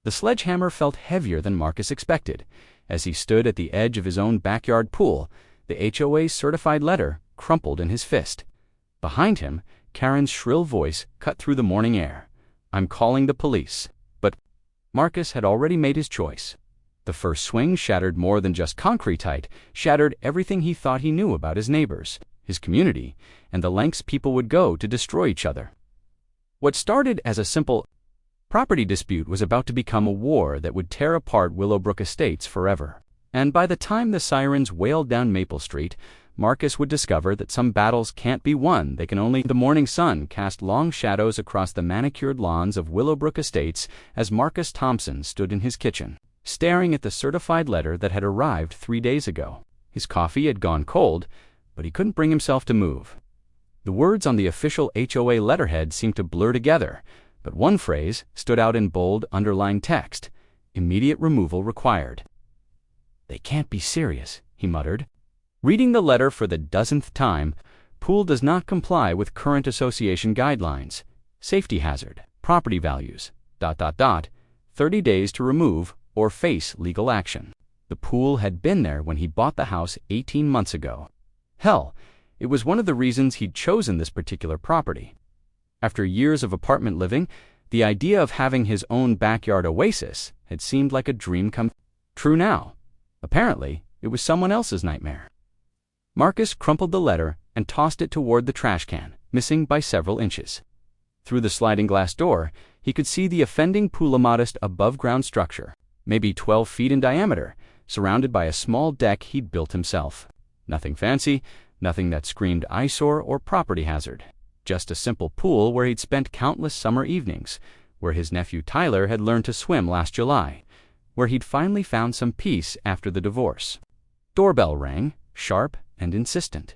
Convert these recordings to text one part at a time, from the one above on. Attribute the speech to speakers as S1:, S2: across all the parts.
S1: The sledgehammer felt heavier than Marcus expected. As he stood at the edge of his own backyard pool, the HOA's certified letter crumpled in his fist. Behind him, Karen's shrill voice cut through the morning air. "I'm calling the police." But Marcus had already made his choice. The first swing shattered more than just concretite, shattered everything he thought he knew about his neighbors, his community, and the lengths people would go to destroy each other. What started as a simple property dispute was about to become a war that would tear apart Willowbrook Estates forever. And by the time the sirens wailed down Maple Street, Marcus would discover that some battles can't be won. They can only. The morning sun cast long shadows across the manicured lawns of Willowbrook Estates as Marcus Thompson stood in his kitchen, staring at the certified letter that had arrived 3 days ago. His coffee had gone cold, but he couldn't bring himself to move. The words on the official HOA letterhead seemed to blur together, but one phrase stood out in bold, underlined text: "Immediate removal required." "They can't be serious," he muttered. Reading the letter for the dozenth time, pool does not comply with current association guidelines. Safety hazard, property values, ... 30 days to remove or face legal action. The pool had been there when he bought the house 18 months ago. Hell, it was one of the reasons he'd chosen this particular property. After years of apartment living, the idea of having his own backyard oasis had seemed like a dream come true now. Apparently, it was someone else's nightmare. Marcus crumpled the letter and tossed it toward the trash can, missing by several inches. Through the sliding glass door, he could see the offending pool, a modest above-ground structure, maybe 12 feet in diameter, surrounded by a small deck he'd built himself. Nothing fancy, nothing that screamed eyesore or property hazard. Just a simple pool where he'd spent countless summer evenings, where his nephew Tyler had learned to swim last July, where he'd finally found some peace after the divorce. Doorbell rang, sharp and insistent.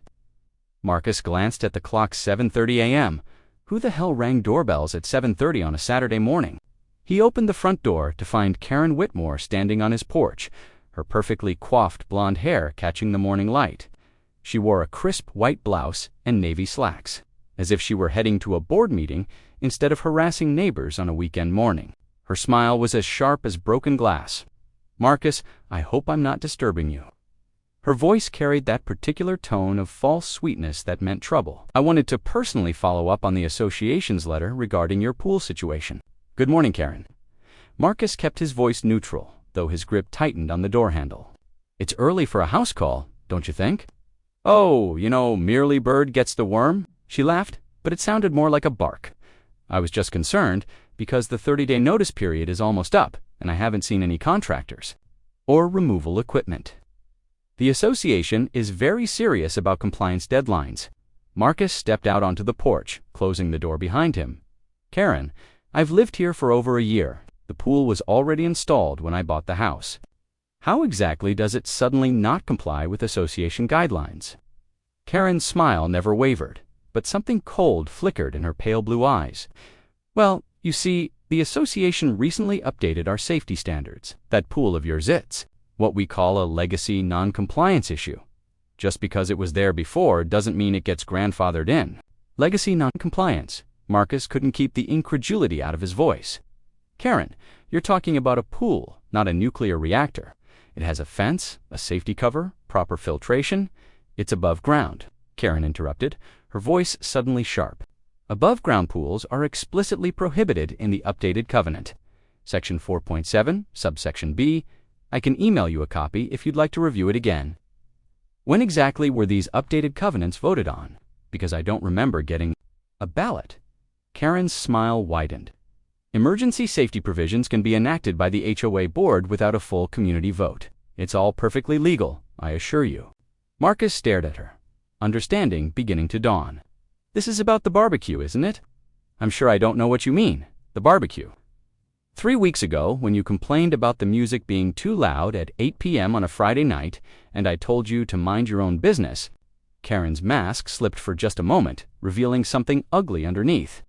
S1: Marcus glanced at the clock. 7:30 a.m. Who the hell rang doorbells at 7:30 on a Saturday morning? He opened the front door to find Karen Whitmore standing on his porch, her perfectly coiffed blonde hair catching the morning light. She wore a crisp white blouse and navy slacks, as if she were heading to a board meeting instead of harassing neighbors on a weekend morning. Her smile was as sharp as broken glass. "Marcus, I hope I'm not disturbing you." Her voice carried that particular tone of false sweetness that meant trouble. "I wanted to personally follow up on the association's letter regarding your pool situation." "Good morning, Karen." Marcus kept his voice neutral, though his grip tightened on the door handle. "It's early for a house call, don't you think?" "Oh, merely bird gets the worm," she laughed, but it sounded more like a bark. "I was just concerned because the 30-day notice period is almost up, and I haven't seen any contractors or removal equipment. The association is very serious about compliance deadlines." Marcus stepped out onto the porch, closing the door behind him. "Karen, I've lived here for over a year. The pool was already installed when I bought the house. How exactly does it suddenly not comply with association guidelines?" Karen's smile never wavered, but something cold flickered in her pale blue eyes. "Well, you see, the association recently updated our safety standards. That pool of yours, it's what we call a legacy non-compliance issue. Just because it was there before doesn't mean it gets grandfathered in." Legacy non-compliance. Marcus couldn't keep the incredulity out of his voice. "Karen, you're talking about a pool, not a nuclear reactor. It has a fence, a safety cover, proper filtration. It's above ground," Karen interrupted, her voice suddenly sharp. "Above-ground pools are explicitly prohibited in the updated covenant. Section 4.7, subsection B. I can email you a copy if you'd like to review it again." "When exactly were these updated covenants voted on? Because I don't remember getting a ballot." Karen's smile widened. "Emergency safety provisions can be enacted by the HOA board without a full community vote. It's all perfectly legal, I assure you." Marcus stared at her, understanding beginning to dawn. "This is about the barbecue, isn't it?" "I'm sure I don't know what you mean. The barbecue." 3 weeks ago, when you complained about the music being too loud at 8 p.m. on a Friday night, and I told you to mind your own business, Karen's mask slipped for just a moment, revealing something ugly underneath.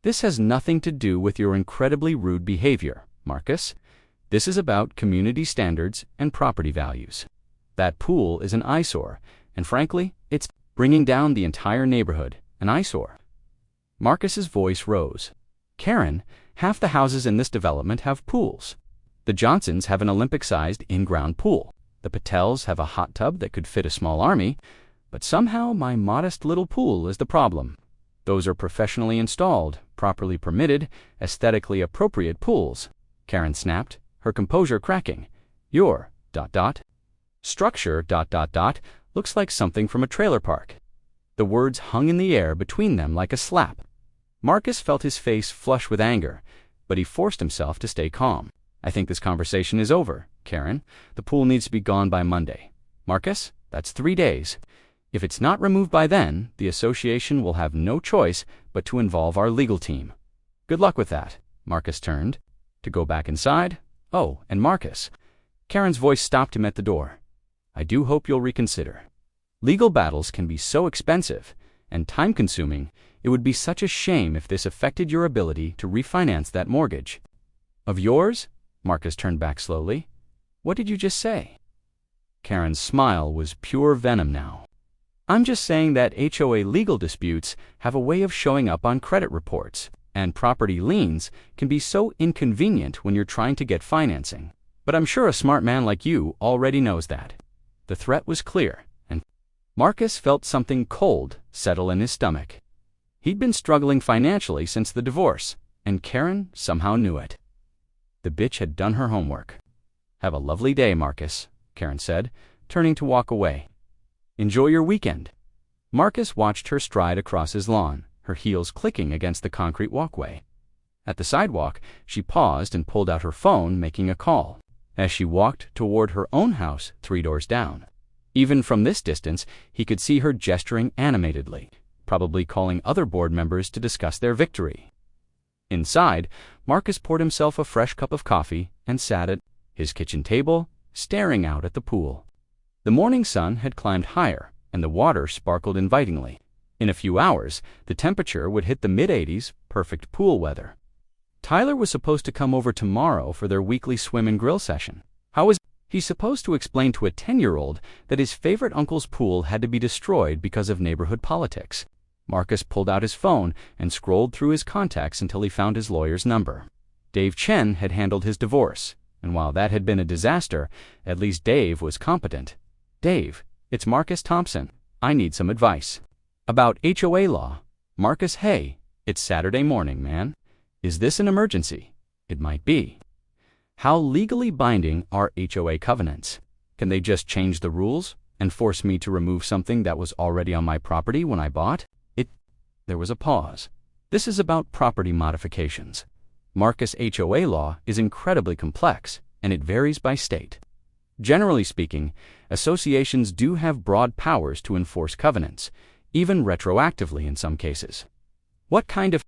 S1: "This has nothing to do with your incredibly rude behavior, Marcus. This is about community standards and property values. That pool is an eyesore, and frankly, it's bringing down the entire neighborhood, an eyesore." Marcus's voice rose. "Karen, Half the houses in this development have pools. The Johnsons have an Olympic-sized in-ground pool. The Patels have a hot tub that could fit a small army. But somehow my modest little pool is the problem. Those are professionally installed, properly permitted, aesthetically appropriate pools," Karen snapped, her composure cracking. "Your ... structure ... looks like something from a trailer park." The words hung in the air between them like a slap. Marcus felt his face flush with anger, but he forced himself to stay calm. "I think this conversation is over, Karen. The pool needs to be gone by Monday. Marcus, that's 3 days. If it's not removed by then, the association will have no choice but to involve our legal team." "Good luck with that." Marcus turned to go back inside. "Oh, and Marcus," Karen's voice stopped him at the door, "I do hope you'll reconsider. Legal battles can be so expensive and time-consuming. It would be such a shame if this affected your ability to refinance that mortgage." "Of yours?" Marcus turned back slowly. "What did you just say?" Karen's smile was pure venom now. "I'm just saying that HOA legal disputes have a way of showing up on credit reports, and property liens can be so inconvenient when you're trying to get financing. But I'm sure a smart man like you already knows that." The threat was clear, and Marcus felt something cold settle in his stomach. He'd been struggling financially since the divorce, and Karen somehow knew it. The bitch had done her homework. "Have a lovely day, Marcus," Karen said, turning to walk away. "Enjoy your weekend." Marcus watched her stride across his lawn, her heels clicking against the concrete walkway. At the sidewalk, she paused and pulled out her phone, making a call. As she walked toward her own house 3 doors down. Even from this distance, he could see her gesturing animatedly, probably calling other board members to discuss their victory. Inside, Marcus poured himself a fresh cup of coffee and sat at his kitchen table, staring out at the pool. The morning sun had climbed higher, and the water sparkled invitingly. In a few hours, the temperature would hit the mid-80s, perfect pool weather. Tyler was supposed to come over tomorrow for their weekly swim and grill session. How was he supposed to explain to a 10-year-old that his favorite uncle's pool had to be destroyed because of neighborhood politics? Marcus pulled out his phone and scrolled through his contacts until he found his lawyer's number. Dave Chen had handled his divorce, and while that had been a disaster, at least Dave was competent. "Dave, it's Marcus Thompson. I need some advice." "About HOA law." "Marcus, hey, it's Saturday morning, man. Is this an emergency?" "It might be." "How legally binding are HOA covenants? Can they just change the rules and force me to remove something that was already on my property when I bought it?" There was a pause. "This is about property modifications. Marcus, HOA law is incredibly complex, and it varies by state. Generally speaking, associations do have broad powers to enforce covenants, even retroactively in some cases." "What kind of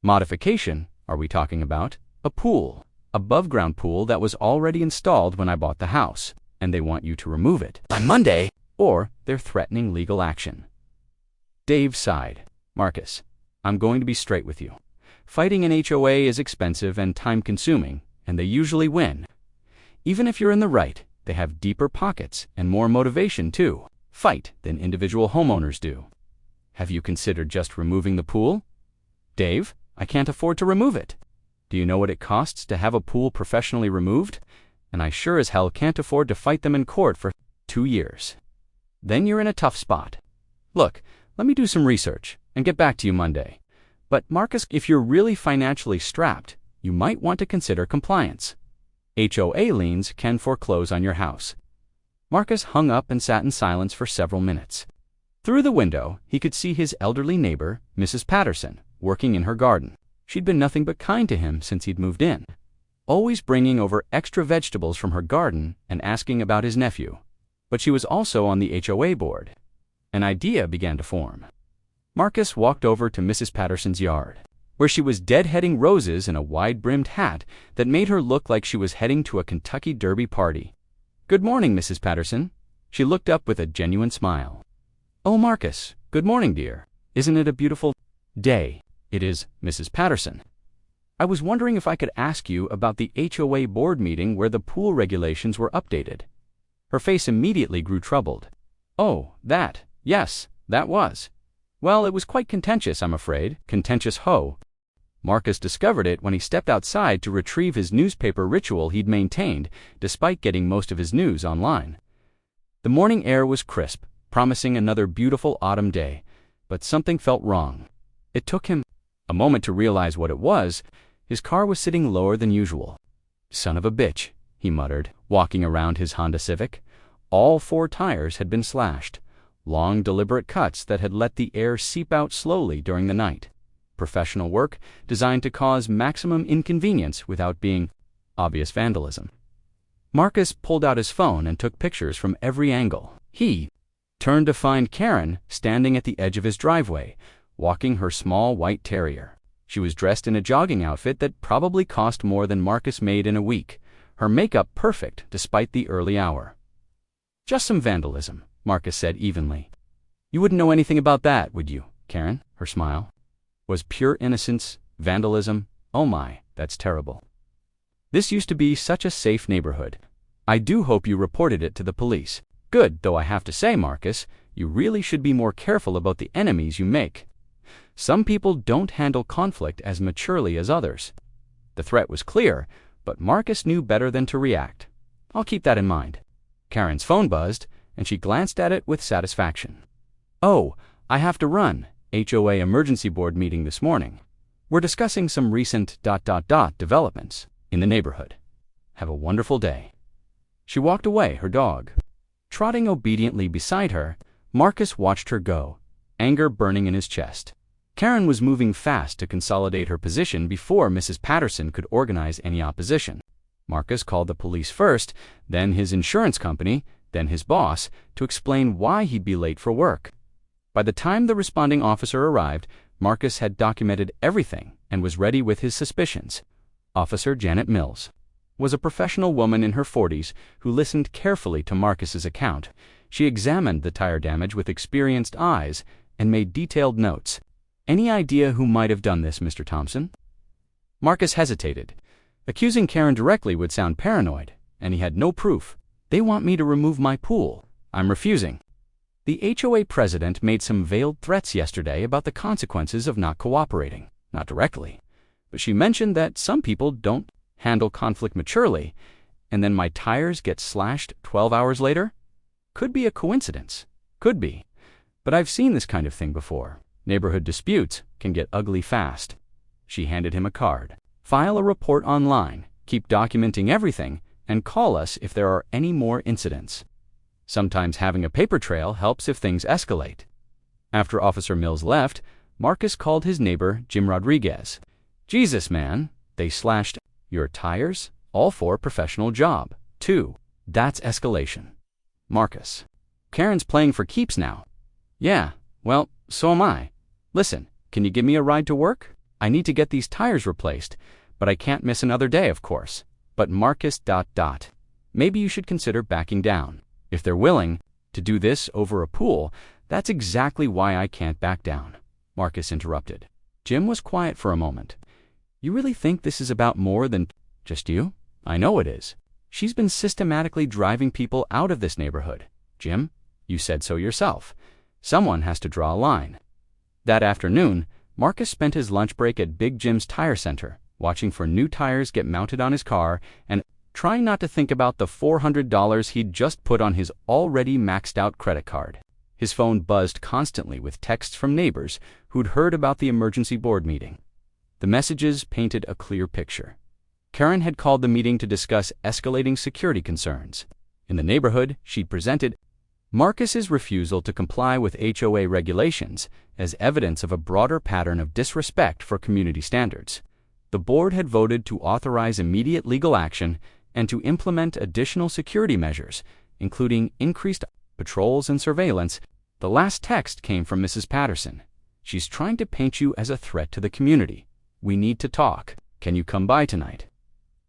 S1: modification are we talking about?" "A pool. Above-ground pool that was already installed when I bought the house, and they want you to remove it by Monday, or they're threatening legal action." Dave sighed. "Marcus, I'm going to be straight with you. Fighting an HOA is expensive and time-consuming, and they usually win. Even if you're in the right, they have deeper pockets and more motivation to fight than individual homeowners do. Have you considered just removing the pool?" "Dave, I can't afford to remove it." "Do you know what it costs to have a pool professionally removed? And I sure as hell can't afford to fight them in court for 2 years. Then you're in a tough spot. Look, let me do some research and get back to you Monday. But Marcus, if you're really financially strapped, you might want to consider compliance. HOA liens can foreclose on your house." Marcus hung up and sat in silence for several minutes. Through the window, he could see his elderly neighbor, Mrs. Patterson, working in her garden. She'd been nothing but kind to him since he'd moved in, always bringing over extra vegetables from her garden and asking about his nephew. But she was also on the HOA board. An idea began to form. Marcus walked over to Mrs. Patterson's yard, where she was deadheading roses in a wide-brimmed hat that made her look like she was heading to a Kentucky Derby party. "Good morning, Mrs. Patterson." She looked up with a genuine smile. "Oh, Marcus, good morning, dear. Isn't it a beautiful day?" "It is, Mrs. Patterson. I was wondering if I could ask you about the HOA board meeting where the pool regulations were updated." Her face immediately grew troubled. "Oh, that. Yes, that was. Well, it was quite contentious, I'm afraid." "Contentious ho." Marcus discovered it when he stepped outside to retrieve his newspaper ritual he'd maintained, despite getting most of his news online. The morning air was crisp, promising another beautiful autumn day, but something felt wrong. It took him a moment to realize what it was. His car was sitting lower than usual. "Son of a bitch," he muttered, walking around his Honda Civic. All 4 tires had been slashed, long deliberate cuts that had let the air seep out slowly during the night. Professional work designed to cause maximum inconvenience without being obvious vandalism. Marcus pulled out his phone and took pictures from every angle. He turned to find Karen standing at the edge of his driveway, walking her small white terrier. She was dressed in a jogging outfit that probably cost more than Marcus made in a week, her makeup perfect despite the early hour. "Just some vandalism," Marcus said evenly. "You wouldn't know anything about that, would you, Karen?" Her smile was pure innocence. Vandalism? Oh my, that's terrible. "This used to be such a safe neighborhood. I do hope you reported it to the police." "Good, though I have to say, Marcus, you really should be more careful about the enemies you make. Some people don't handle conflict as maturely as others." The threat was clear, but Marcus knew better than to react. "I'll keep that in mind." Karen's phone buzzed, and she glanced at it with satisfaction. "Oh, I have to run. HOA emergency board meeting this morning. We're discussing some recent ... developments in the neighborhood. Have a wonderful day." She walked away, her dog trotting obediently beside her. Marcus watched her go, anger burning in his chest. Karen was moving fast to consolidate her position before Mrs. Patterson could organize any opposition. Marcus called the police first, then his insurance company, then his boss, to explain why he'd be late for work. By the time the responding officer arrived, Marcus had documented everything and was ready with his suspicions. Officer Janet Mills was a professional woman in her 40s who listened carefully to Marcus's account. She examined the tire damage with experienced eyes and made detailed notes. "Any idea who might have done this, Mr. Thompson?" Marcus hesitated. Accusing Karen directly would sound paranoid, and he had no proof. "They want me to remove my pool. I'm refusing." The HOA president made some veiled threats yesterday about the consequences of not cooperating. Not directly, but she mentioned that some people don't handle conflict maturely, and then my tires get slashed 12 hours later? Could be a coincidence. Could be. But I've seen this kind of thing before. Neighborhood disputes can get ugly fast. She handed him a card. "File a report online, keep documenting everything, and call us if there are any more incidents. Sometimes having a paper trail helps if things escalate." After Officer Mills left, Marcus called his neighbor, Jim Rodriguez. "Jesus, man, they slashed your tires? All for a professional job, too. That's escalation." Marcus: "Karen's playing for keeps now." "Yeah, well, so am I. Listen, can you give me a ride to work? I need to get these tires replaced, but I can't miss another day, of course." But Marcus ... Maybe you should consider backing down. If they're willing to do this over a pool, that's exactly why I can't back down. Marcus interrupted. Jim was quiet for a moment. "You really think this is about more than just you?" "I know it is. She's been systematically driving people out of this neighborhood. Jim, you said so yourself. Someone has to draw a line." That afternoon, Marcus spent his lunch break at Big Jim's tire center, watching for new tires get mounted on his car and trying not to think about the $400 he'd just put on his already maxed-out credit card. His phone buzzed constantly with texts from neighbors who'd heard about the emergency board meeting. The messages painted a clear picture. Karen had called the meeting to discuss escalating security concerns. In the neighborhood, she'd presented Marcus's refusal to comply with HOA regulations as evidence of a broader pattern of disrespect for community standards. The board had voted to authorize immediate legal action and to implement additional security measures, including increased patrols and surveillance. The last text came from Mrs. Patterson. "She's trying to paint you as a threat to the community. We need to talk. Can you come by tonight?"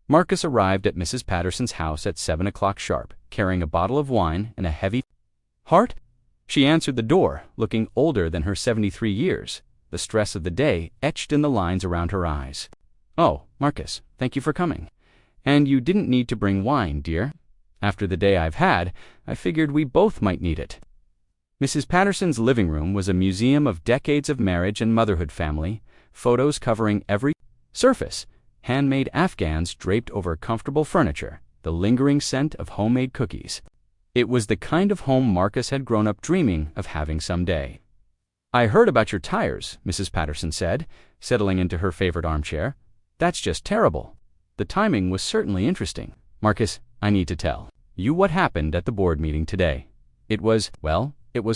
S1: Marcus arrived at Mrs. Patterson's house at 7 o'clock sharp, carrying a bottle of wine and a heavy heart. She answered the door, looking older than her 73 years, the stress of the day etched in the lines around her eyes. "Oh, Marcus, thank you for coming. And you didn't need to bring wine, dear. After the day I've had, I figured we both might need it." Mrs. Patterson's living room was a museum of decades of marriage and motherhood family, photos covering every Surface: handmade Afghans draped over comfortable furniture, the lingering scent of homemade cookies. It was the kind of home Marcus had grown up dreaming of having someday. "I heard about your tires," Mrs. Patterson said, settling into her favorite armchair. "That's just terrible." The timing was certainly interesting. "Marcus, I need to tell you what happened at the board meeting today. It was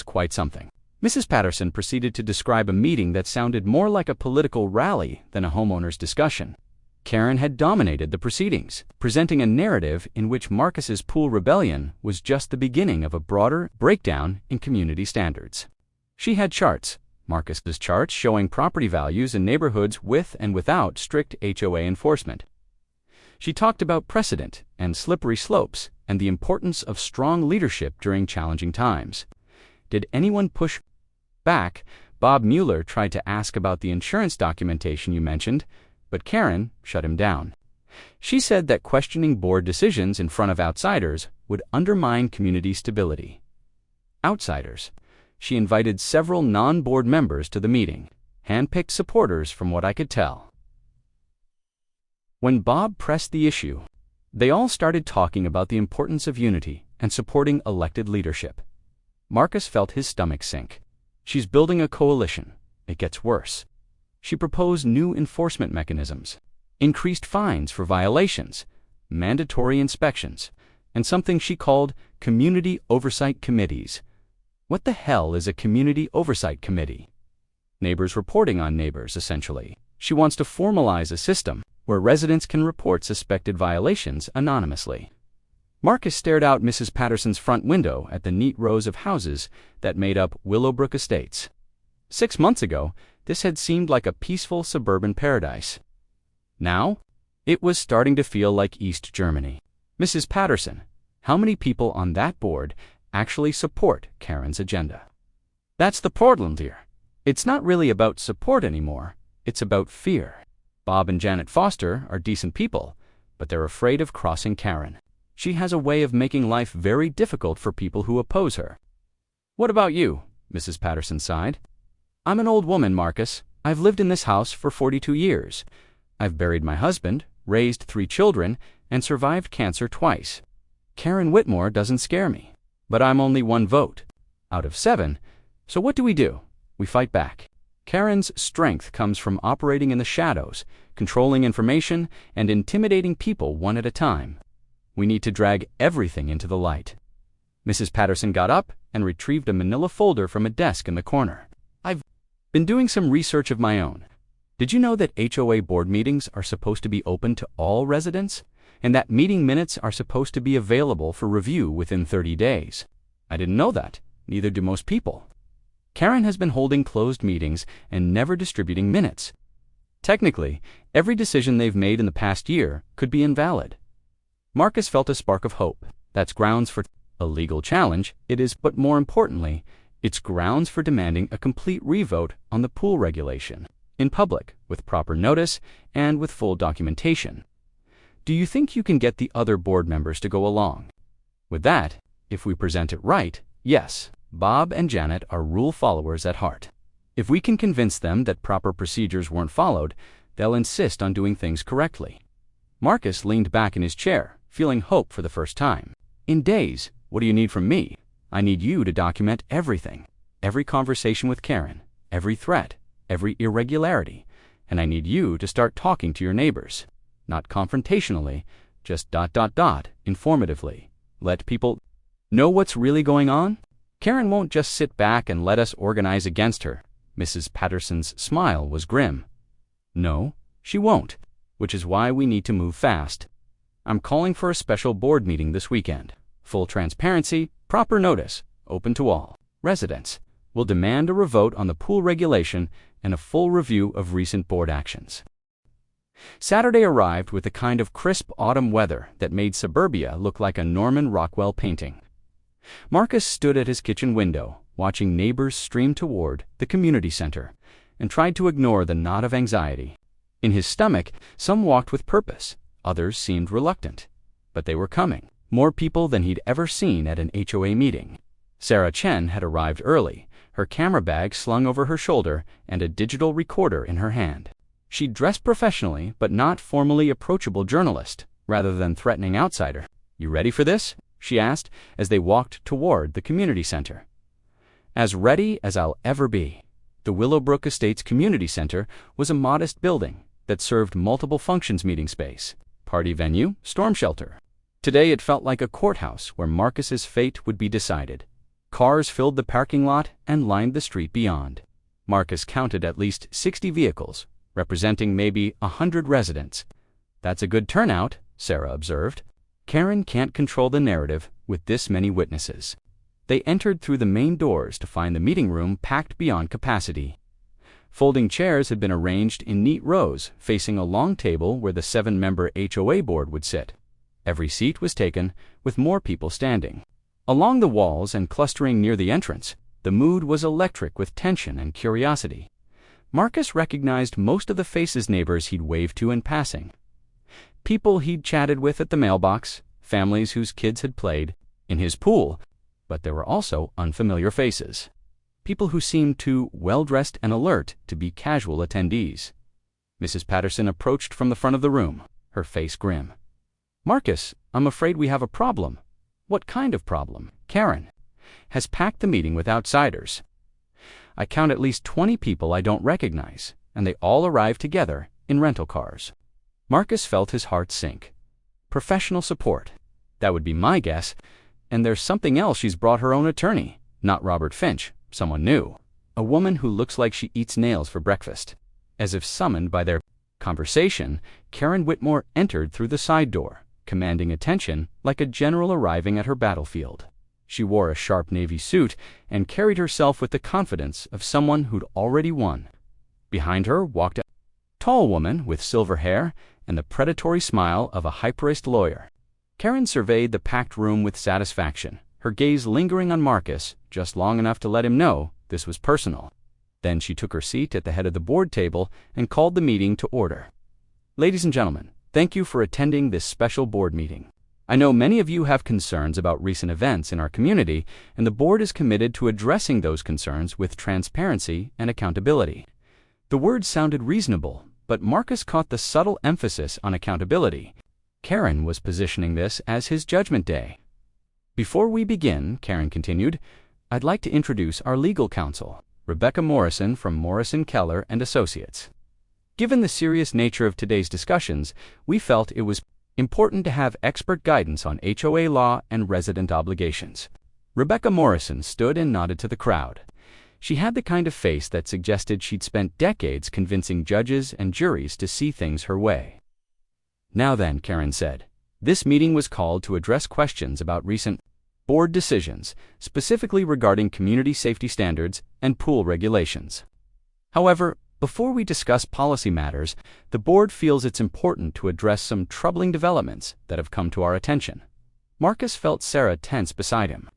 S1: quite something." Mrs. Patterson proceeded to describe a meeting that sounded more like a political rally than a homeowners discussion. Karen had dominated the proceedings, presenting a narrative in which Marcus's pool rebellion was just the beginning of a broader breakdown in community standards. She had charts, Marcus's charts showing property values in neighborhoods with and without strict HOA enforcement. She talked about precedent and slippery slopes and the importance of strong leadership during challenging times. Did anyone push back? Bob Mueller tried to ask about the insurance documentation you mentioned, but Karen shut him down. She said that questioning board decisions in front of outsiders would undermine community stability. Outsiders. She invited several non-board members to the meeting, hand-picked supporters from what I could tell. When Bob pressed the issue, they all started talking about the importance of unity and supporting elected leadership. Marcus felt his stomach sink. She's building a coalition. It gets worse. She proposed new enforcement mechanisms, increased fines for violations, mandatory inspections, and something she called community oversight committees. What the hell is a community oversight committee? Neighbors reporting on neighbors, essentially. She wants to formalize a system where residents can report suspected violations anonymously. Marcus stared out Mrs. Patterson's front window at the neat rows of houses that made up Willowbrook Estates. 6 months ago, this had seemed like a peaceful suburban paradise. Now, it was starting to feel like East Germany. "Mrs. Patterson, how many people on that board actually support Karen's agenda?" "That's the Portland here. It's not really about support anymore. It's about fear. Bob and Janet Foster are decent people, but they're afraid of crossing Karen. She has a way of making life very difficult for people who oppose her." "What about you?" Mrs. Patterson sighed. "I'm an old woman, Marcus. I've lived in this house for 42 years. I've buried my husband, raised 3 children, and survived cancer twice. Karen Whitmore doesn't scare me. But I'm only 1 vote out of 7, so what do? We fight back. Karen's strength comes from operating in the shadows, controlling information, and intimidating people one at a time. We need to drag everything into the light." Mrs. Patterson got up and retrieved a manila folder from a desk in the corner. "I've been doing some research of my own. Did you know that HOA board meetings are supposed to be open to all residents? And that meeting minutes are supposed to be available for review within 30 days. I didn't know that. Neither do most people. Karen has been holding closed meetings and never distributing minutes. Technically, every decision they've made in the past year could be invalid." Marcus felt a spark of hope. That's grounds for a legal challenge. It is, but more importantly, it's grounds for demanding a complete revote on the pool regulation, in public, with proper notice, and with full documentation. Do you think you can get the other board members to go along with that? If we present it right, yes. Bob and Janet are rule followers at heart. If we can convince them that proper procedures weren't followed, they'll insist on doing things correctly. Marcus leaned back in his chair, feeling hope for the first time. "In days, what do you need from me? I need you to document everything. Every conversation with Karen, every threat, every irregularity. And I need you to start talking to your neighbors. Not confrontationally, just ... informatively. Let people know what's really going on. Karen won't just sit back and let us organize against her." Mrs. Patterson's smile was grim. "No, she won't, which is why we need to move fast. I'm calling for a special board meeting this weekend. Full transparency, proper notice, open to all. Residents will demand a revote on the pool regulation and a full review of recent board actions." Saturday arrived with the kind of crisp autumn weather that made suburbia look like a Norman Rockwell painting. Marcus stood at his kitchen window, watching neighbors stream toward the community center, and tried to ignore the knot of anxiety. In his stomach, some walked with purpose, others seemed reluctant. But they were coming, more people than he'd ever seen at an HOA meeting. Sarah Chen had arrived early, her camera bag slung over her shoulder and a digital recorder in her hand. She dressed professionally, but not formally approachable journalist, rather than threatening outsider. "You ready for this?" she asked as they walked toward the community center. "As ready as I'll ever be." The Willowbrook Estates Community Center was a modest building that served multiple functions: meeting space, party venue, storm shelter. Today it felt like a courthouse where Marcus's fate would be decided. Cars filled the parking lot and lined the street beyond. Marcus counted at least 60 vehicles, representing maybe 100 residents. "That's a good turnout," Sarah observed. Karen can't control the narrative with this many witnesses. They entered through the main doors to find the meeting room packed beyond capacity. Folding chairs had been arranged in neat rows facing a long table where the 7-member HOA board would sit. Every seat was taken, with more people standing. Along the walls and clustering near the entrance, the mood was electric with tension and curiosity. Marcus recognized most of the faces neighbors he'd waved to in passing. People he'd chatted with at the mailbox, families whose kids had played in his pool, but there were also unfamiliar faces. People who seemed too well-dressed and alert to be casual attendees. Mrs. Patterson approached from the front of the room, her face grim. "Marcus, I'm afraid we have a problem." "What kind of problem?" "Karen has packed the meeting with outsiders. I count at least 20 people I don't recognize, and they all arrived together in rental cars." Marcus felt his heart sink. Professional support. That would be my guess. And there's something else: she's brought her own attorney. Not Robert Finch, someone new. A woman who looks like she eats nails for breakfast. As if summoned by their conversation, Karen Whitmore entered through the side door, commanding attention like a general arriving at her battlefield. She wore a sharp navy suit and carried herself with the confidence of someone who'd already won. Behind her walked a tall woman with silver hair and the predatory smile of a hyperist lawyer. Karen surveyed the packed room with satisfaction, her gaze lingering on Marcus just long enough to let him know this was personal. Then she took her seat at the head of the board table and called the meeting to order. "Ladies and gentlemen, thank you for attending this special board meeting. I know many of you have concerns about recent events in our community, and the board is committed to addressing those concerns with transparency and accountability." The words sounded reasonable, but Marcus caught the subtle emphasis on accountability. Karen was positioning this as his judgment day. "Before we begin," Karen continued, "I'd like to introduce our legal counsel, Rebecca Morrison from Morrison Keller and Associates. Given the serious nature of today's discussions, we felt it was important to have expert guidance on HOA law and resident obligations." Rebecca Morrison stood and nodded to the crowd. She had the kind of face that suggested she'd spent decades convincing judges and juries to see things her way. "Now then," Karen said, "this meeting was called to address questions about recent board decisions, specifically regarding community safety standards and pool regulations. However, before we discuss policy matters, the board feels it's important to address some troubling developments that have come to our attention." Marcus felt Sarah tense beside him.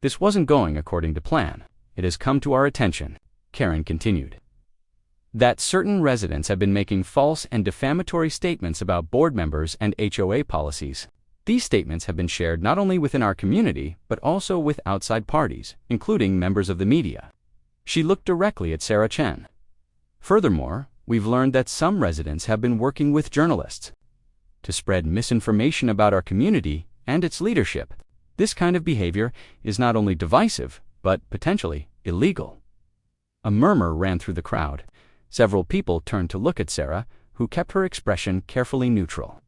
S1: "This wasn't going according to plan. It has come to our attention," Karen continued, "that certain residents have been making false and defamatory statements about board members and HOA policies. These statements have been shared not only within our community, but also with outside parties, including members of the media." She looked directly at Sarah Chen. "Furthermore, we've learned that some residents have been working with journalists to spread misinformation about our community and its leadership. This kind of behavior is not only divisive, but potentially illegal." A murmur ran through the crowd. Several people turned to look at Sarah, who kept her expression carefully neutral.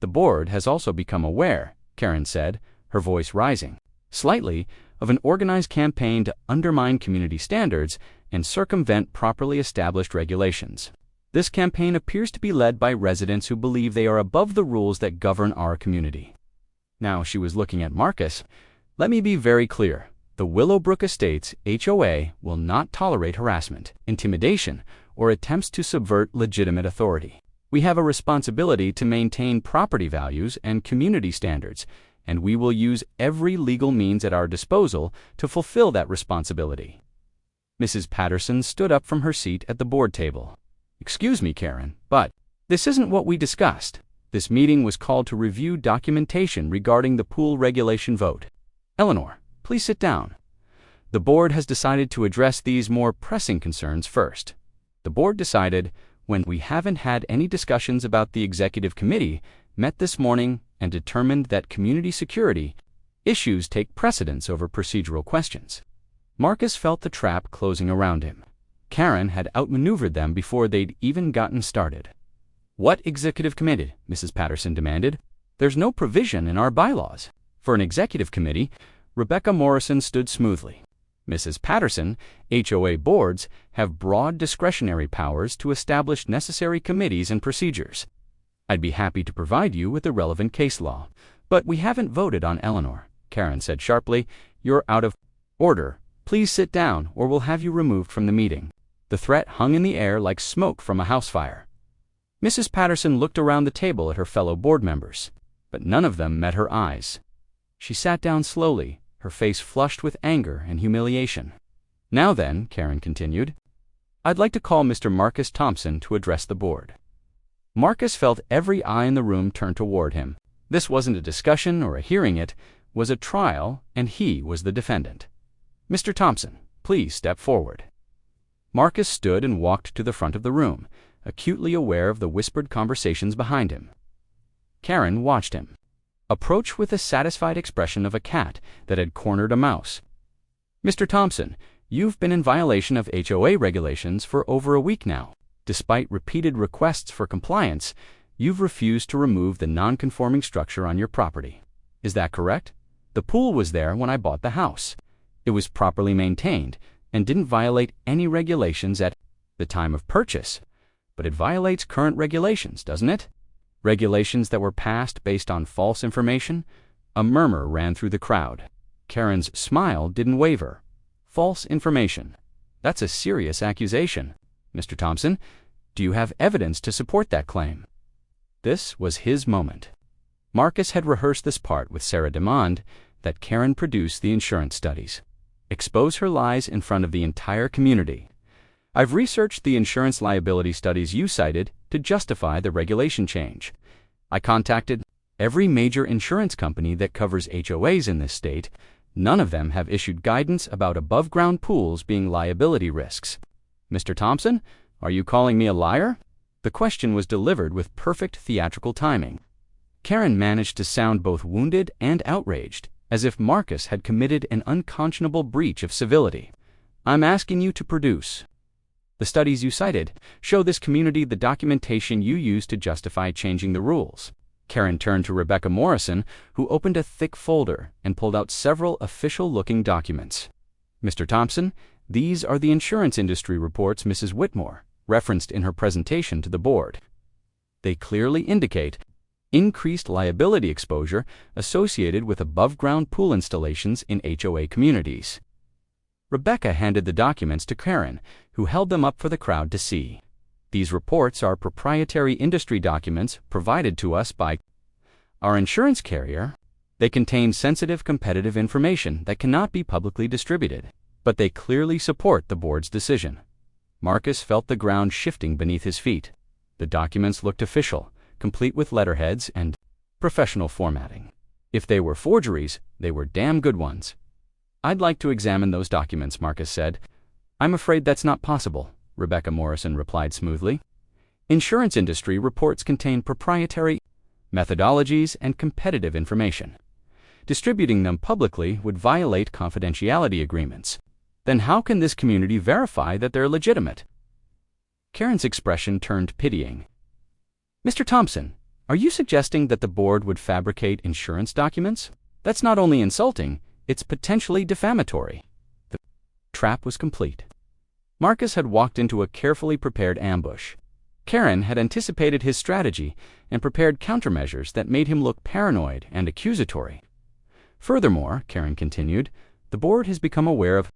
S1: "The board has also become aware," Karen said, her voice rising slightly, "of an organized campaign to undermine community standards and circumvent properly established regulations. This campaign appears to be led by residents who believe they are above the rules that govern our community." Now she was looking at Marcus. "Let me be very clear. The Willowbrook Estates HOA will not tolerate harassment, intimidation, or attempts to subvert legitimate authority. We have a responsibility to maintain property values and community standards, and we will use every legal means at our disposal to fulfill that responsibility." Mrs. Patterson stood up from her seat at the board table. "Excuse me, Karen, but this isn't what we discussed. This meeting was called to review documentation regarding the pool regulation vote. Eleanor, please sit down. The board has decided to address these more pressing concerns first. The board decided when we haven't had any discussions about the executive committee, met this morning and determined that community security issues take precedence over procedural questions. Marcus felt the trap closing around him. Karen had outmaneuvered them before they'd even gotten started. "What executive committee?" Mrs. Patterson demanded. "There's no provision in our bylaws for an executive committee." Rebecca Morrison stood smoothly. "Mrs. Patterson, HOA boards have broad discretionary powers to establish necessary committees and procedures. I'd be happy to provide you with the relevant case law, but we haven't voted on Eleanor," Karen said sharply. "You're out of order. Please sit down or we'll have you removed from the meeting." The threat hung in the air like smoke from a house fire. Mrs. Patterson looked around the table at her fellow board members, but none of them met her eyes. She sat down slowly, her face flushed with anger and humiliation. "Now then," Karen continued, "I'd like to call Mr. Marcus Thompson to address the board." Marcus felt every eye in the room turn toward him. This wasn't a discussion or a hearing, it was a trial, and he was the defendant. "Mr. Thompson, please step forward." Marcus stood and walked to the front of the room, acutely aware of the whispered conversations behind him. Karen watched him approach with the satisfied expression of a cat that had cornered a mouse. "Mr. Thompson, you've been in violation of HOA regulations for over a week now. Despite repeated requests for compliance, you've refused to remove the non-conforming structure on your property. Is that correct? The pool was there when I bought the house. It was properly maintained and didn't violate any regulations at the time of purchase. But it violates current regulations, doesn't it? Regulations that were passed based on false information?" A murmur ran through the crowd. Karen's smile didn't waver. "False information. That's a serious accusation. Mr. Thompson, do you have evidence to support that claim?" This was his moment. Marcus had rehearsed this part with Sarah Demond, that Karen produce the insurance studies. Expose her lies in front of the entire community. "I've researched the insurance liability studies you cited to justify the regulation change. I contacted every major insurance company that covers HOAs in this state. None of them have issued guidance about above-ground pools being liability risks. Mr. Thompson, are you calling me a liar?" The question was delivered with perfect theatrical timing. Karen managed to sound both wounded and outraged, as if Marcus had committed an unconscionable breach of civility. "I'm asking you to produce the studies you cited. Show this community the documentation you used to justify changing the rules." Karen turned to Rebecca Morrison, who opened a thick folder and pulled out several official-looking documents. "Mr. Thompson, these are the insurance industry reports Mrs. Whitmore referenced in her presentation to the board. They clearly indicate increased liability exposure associated with above-ground pool installations in HOA communities." Rebecca handed the documents to Karen, who held them up for the crowd to see. "These reports are proprietary industry documents provided to us by our insurance carrier. They contain sensitive competitive information that cannot be publicly distributed, but they clearly support the board's decision." Marcus felt the ground shifting beneath his feet. The documents looked official, complete with letterheads and professional formatting. If they were forgeries, they were damn good ones. "I'd like to examine those documents," Marcus said. "I'm afraid that's not possible," Rebecca Morrison replied smoothly. "Insurance industry reports contain proprietary methodologies and competitive information. Distributing them publicly would violate confidentiality agreements. Then how can this community verify that they're legitimate?" Karen's expression turned pitying. "Mr. Thompson, are you suggesting that the board would fabricate insurance documents? That's not only insulting, it's potentially defamatory." The trap was complete. Marcus had walked into a carefully prepared ambush. Karen had anticipated his strategy and prepared countermeasures that made him look paranoid and accusatory. "Furthermore," Karen continued, "the board has become aware of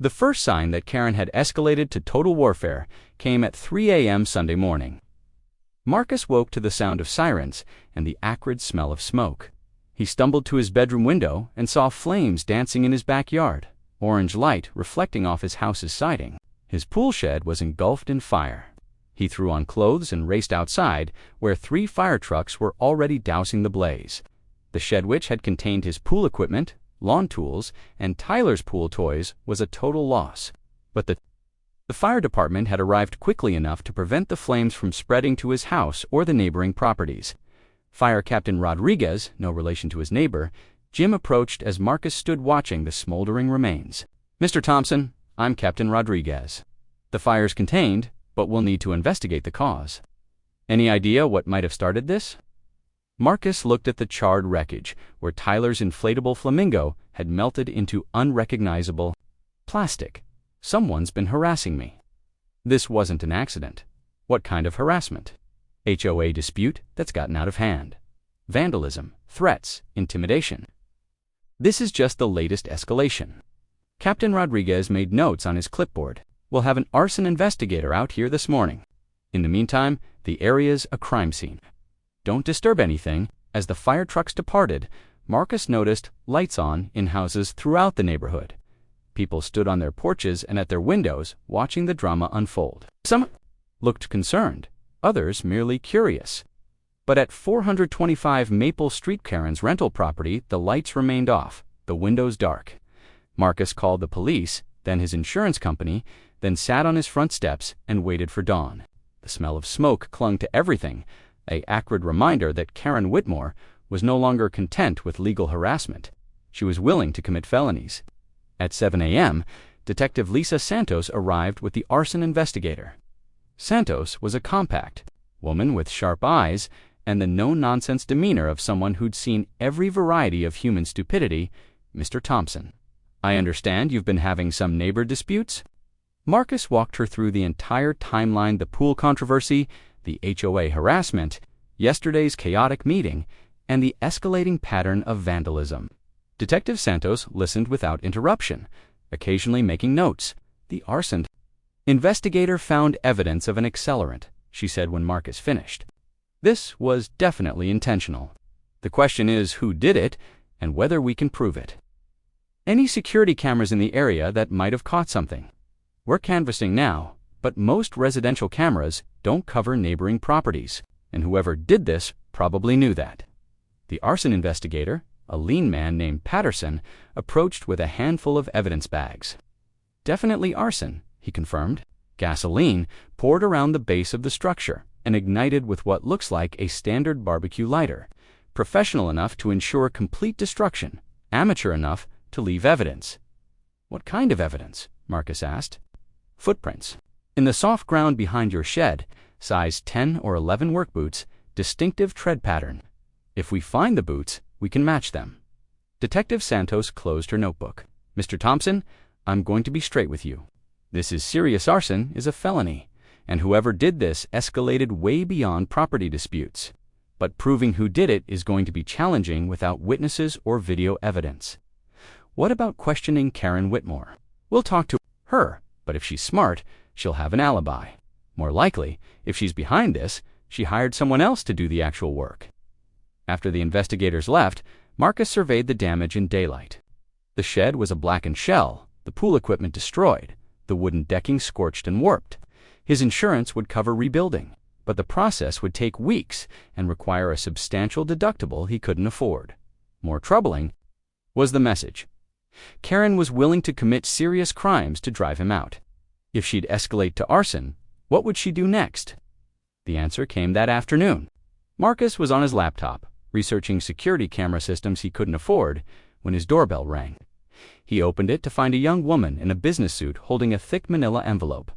S1: the first sign that Karen had escalated to total warfare came at 3 a.m. Sunday morning. Marcus woke to the sound of sirens and the acrid smell of smoke. He stumbled to his bedroom window and saw flames dancing in his backyard, orange light reflecting off his house's siding. His pool shed was engulfed in fire. He threw on clothes and raced outside, where 3 fire trucks were already dousing the blaze. The shed, which had contained his pool equipment, lawn tools, and Tyler's pool toys, was a total loss. But the The fire department had arrived quickly enough to prevent the flames from spreading to his house or the neighboring properties. Fire Captain Rodriguez, no relation to his neighbor, Jim approached as Marcus stood watching the smoldering remains. "Mr. Thompson, I'm Captain Rodriguez. The fire's contained, but we'll need to investigate the cause. Any idea what might have started this?" Marcus looked at the charred wreckage, where Tyler's inflatable flamingo had melted into unrecognizable plastic. "Someone's been harassing me." This wasn't an accident. What kind of harassment? HOA dispute that's gotten out of hand. Vandalism, threats, intimidation. This is just the latest escalation. Captain Rodriguez made notes on his clipboard. "We'll have an arson investigator out here this morning. In the meantime, the area's a crime scene. Don't disturb anything." As the fire trucks departed, Marcus noticed lights on in houses throughout the neighborhood. People stood on their porches and at their windows, watching the drama unfold. Some looked concerned, others merely curious. But at 425 Maple Street, Karen's rental property, the lights remained off, the windows dark. Marcus called the police, then his insurance company, then sat on his front steps and waited for dawn. The smell of smoke clung to everything, an acrid reminder that Karen Whitmore was no longer content with legal harassment. She was willing to commit felonies. At 7 a.m., Detective Lisa Santos arrived with the arson investigator. Santos was a compact woman with sharp eyes and the no-nonsense demeanor of someone who'd seen every variety of human stupidity. "Mr. Thompson, I understand you've been having some neighbor disputes?" Marcus walked her through the entire timeline: the pool controversy, the HOA harassment, yesterday's chaotic meeting, and the escalating pattern of vandalism. Detective Santos listened without interruption, occasionally making notes. The arson investigator found evidence of an accelerant, she said when Marcus finished. "This was definitely intentional. The question is who did it and whether we can prove it. Any security cameras in the area that might have caught something? We're canvassing now, but most residential cameras don't cover neighboring properties, and whoever did this probably knew that." The arson investigator, a lean man named Patterson, approached with a handful of evidence bags. "Definitely arson," he confirmed. Gasoline poured around the base of the structure and ignited with what looks like a standard barbecue lighter, professional enough to ensure complete destruction, amateur enough to leave evidence. "What kind of evidence?" Marcus asked. "Footprints. In the soft ground behind your shed, size 10 or 11 work boots, distinctive tread pattern. If we find the boots, we can match them." Detective Santos closed her notebook. "Mr. Thompson, I'm going to be straight with you. This is serious arson, is a felony, and whoever did this escalated way beyond property disputes. But proving who did it is going to be challenging without witnesses or video evidence. What about questioning Karen Whitmore? We'll talk to her, but if she's smart, she'll have an alibi. More likely, if she's behind this, she hired someone else to do the actual work." After the investigators left, Marcus surveyed the damage in daylight. The shed was a blackened shell, the pool equipment destroyed, the wooden decking scorched and warped. His insurance would cover rebuilding, but the process would take weeks and require a substantial deductible he couldn't afford. More troubling was the message. Karen was willing to commit serious crimes to drive him out. If she'd escalate to arson, what would she do next? The answer came that afternoon. Marcus was on his laptop, researching security camera systems he couldn't afford, when his doorbell rang. He opened it to find a young woman in a business suit holding a thick manila envelope.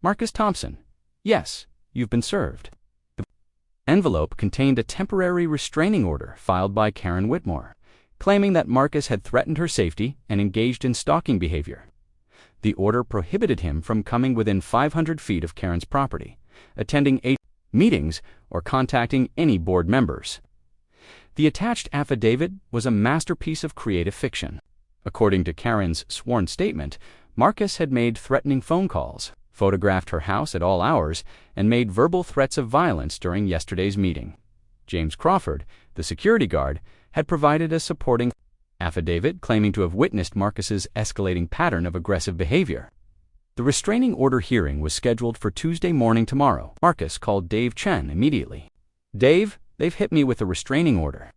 S1: "Marcus Thompson." "Yes, you've been served." The envelope contained a temporary restraining order filed by Karen Whitmore, claiming that Marcus had threatened her safety and engaged in stalking behavior. The order prohibited him from coming within 500 feet of Karen's property, attending meetings, or contacting any board members. The attached affidavit was a masterpiece of creative fiction. According to Karen's sworn statement, Marcus had made threatening phone calls, photographed her house at all hours, and made verbal threats of violence during yesterday's meeting. James Crawford, the security guard, had provided a supporting affidavit claiming to have witnessed Marcus's escalating pattern of aggressive behavior. The restraining order hearing was scheduled for Tuesday morning tomorrow. Marcus called Dave Chen immediately. "Dave, they've hit me with a restraining order.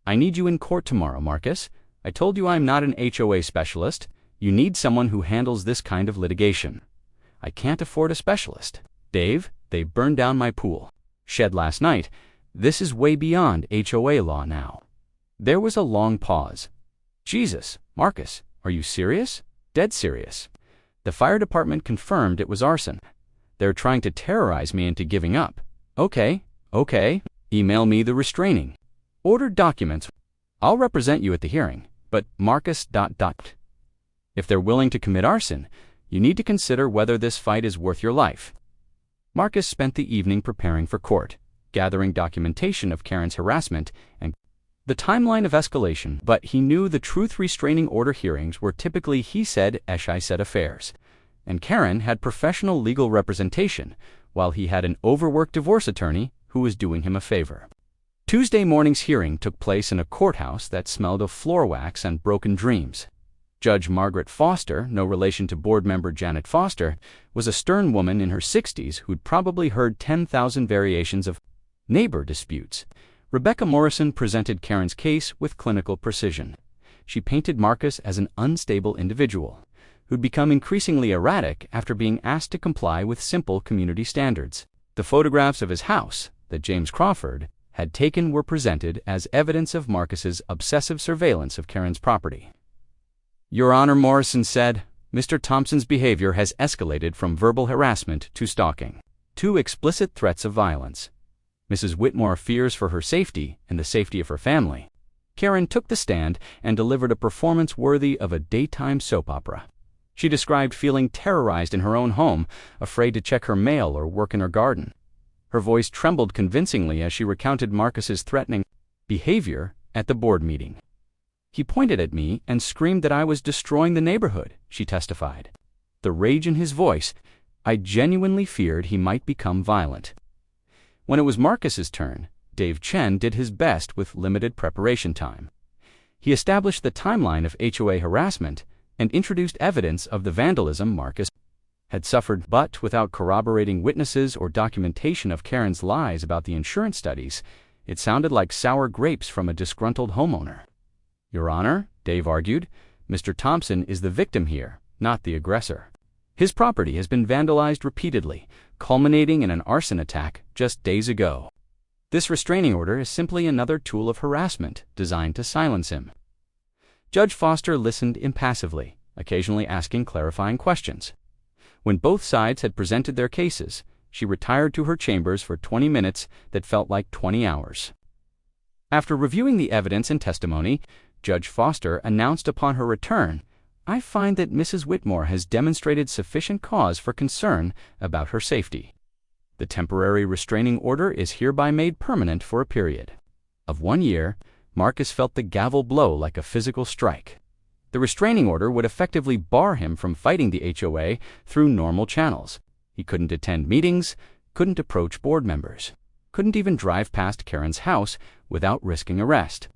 S1: I need you in court tomorrow, Marcus. I told you I'm not an HOA specialist. You need someone who handles this kind of litigation. I can't afford a specialist. Dave, they burned down my pool. Shed last night. This is way beyond HOA law now. There was a long pause. Jesus, Marcus, are you serious? Dead serious. The fire department confirmed it was arson. They're trying to terrorize me into giving up. Okay. Email me the restraining ordered documents. I'll represent you at the hearing, but Marcus... If they're willing to commit arson, you need to consider whether this fight is worth your life. Marcus spent the evening preparing for court, gathering documentation of Karen's harassment and the timeline of escalation, but he knew the truth restraining order hearings were typically he said, I said affairs, and Karen had professional legal representation, while he had an overworked divorce attorney who was doing him a favor. Tuesday morning's hearing took place in a courthouse that smelled of floor wax and broken dreams. Judge Margaret Foster, no relation to board member Janet Foster, was a stern woman in her 60s who'd probably heard 10,000 variations of neighbor disputes. Rebecca Morrison presented Karen's case with clinical precision. She painted Marcus as an unstable individual who'd become increasingly erratic after being asked to comply with simple community standards. The photographs of his house that James Crawford had taken were presented as evidence of Marcus's obsessive surveillance of Karen's property. Your Honor, Morrison said, Mr. Thompson's behavior has escalated from verbal harassment to stalking, to explicit threats of violence. Mrs. Whitmore fears for her safety and the safety of her family. Karen took the stand and delivered a performance worthy of a daytime soap opera. She described feeling terrorized in her own home, afraid to check her mail or work in her garden. Her voice trembled convincingly as she recounted Marcus's threatening behavior at the board meeting. He pointed at me and screamed that I was destroying the neighborhood, she testified. The rage in his voice, I genuinely feared he might become violent. When it was Marcus's turn, Dave Chen did his best with limited preparation time. He established the timeline of HOA harassment and introduced evidence of the vandalism Marcus had suffered, but without corroborating witnesses or documentation of Karen's lies about the insurance studies, it sounded like sour grapes from a disgruntled homeowner. Your Honor, Dave argued, Mr. Thompson is the victim here, not the aggressor. His property has been vandalized repeatedly, culminating in an arson attack just days ago. This restraining order is simply another tool of harassment designed to silence him. Judge Foster listened impassively, occasionally asking clarifying questions. When both sides had presented their cases, she retired to her chambers for 20 minutes that felt like 20 hours. After reviewing the evidence and testimony, Judge Foster announced upon her return, I find that Mrs. Whitmore has demonstrated sufficient cause for concern about her safety. The temporary restraining order is hereby made permanent for a period of 1 year. Marcus felt the gavel blow like a physical strike. The restraining order would effectively bar him from fighting the HOA through normal channels. He couldn't attend meetings, couldn't approach board members, couldn't even drive past Karen's house without risking arrest.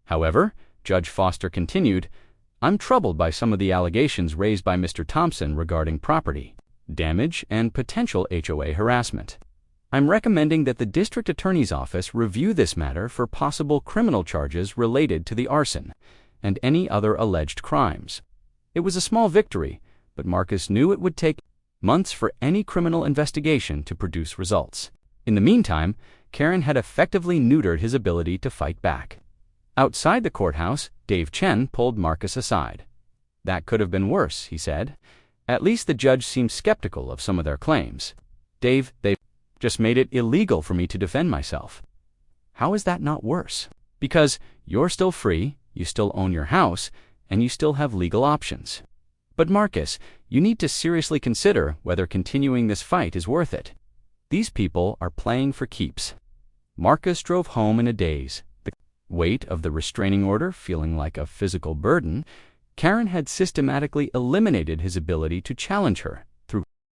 S1: However, Judge Foster continued, I'm troubled by some of the allegations raised by Mr. Thompson regarding property damage and potential HOA harassment. I'm recommending that the District Attorney's Office review this matter for possible criminal charges related to the arson and any other alleged crimes. It was a small victory, but Marcus knew it would take months for any criminal investigation to produce results. In the meantime, Karen had effectively neutered his ability to fight back. Outside the courthouse, Dave Chen pulled Marcus aside. That could have been worse, he said. At least the judge seemed skeptical of some of their claims. Dave, they just made it illegal for me to defend myself. How is that not worse? Because you're still free, you still own your house, and you still have legal options. But Marcus, you need to seriously consider whether continuing this fight is worth it. These people are playing for keeps. Marcus drove home in a daze, the weight of the restraining order feeling like a physical burden. Karen had systematically eliminated his ability to challenge her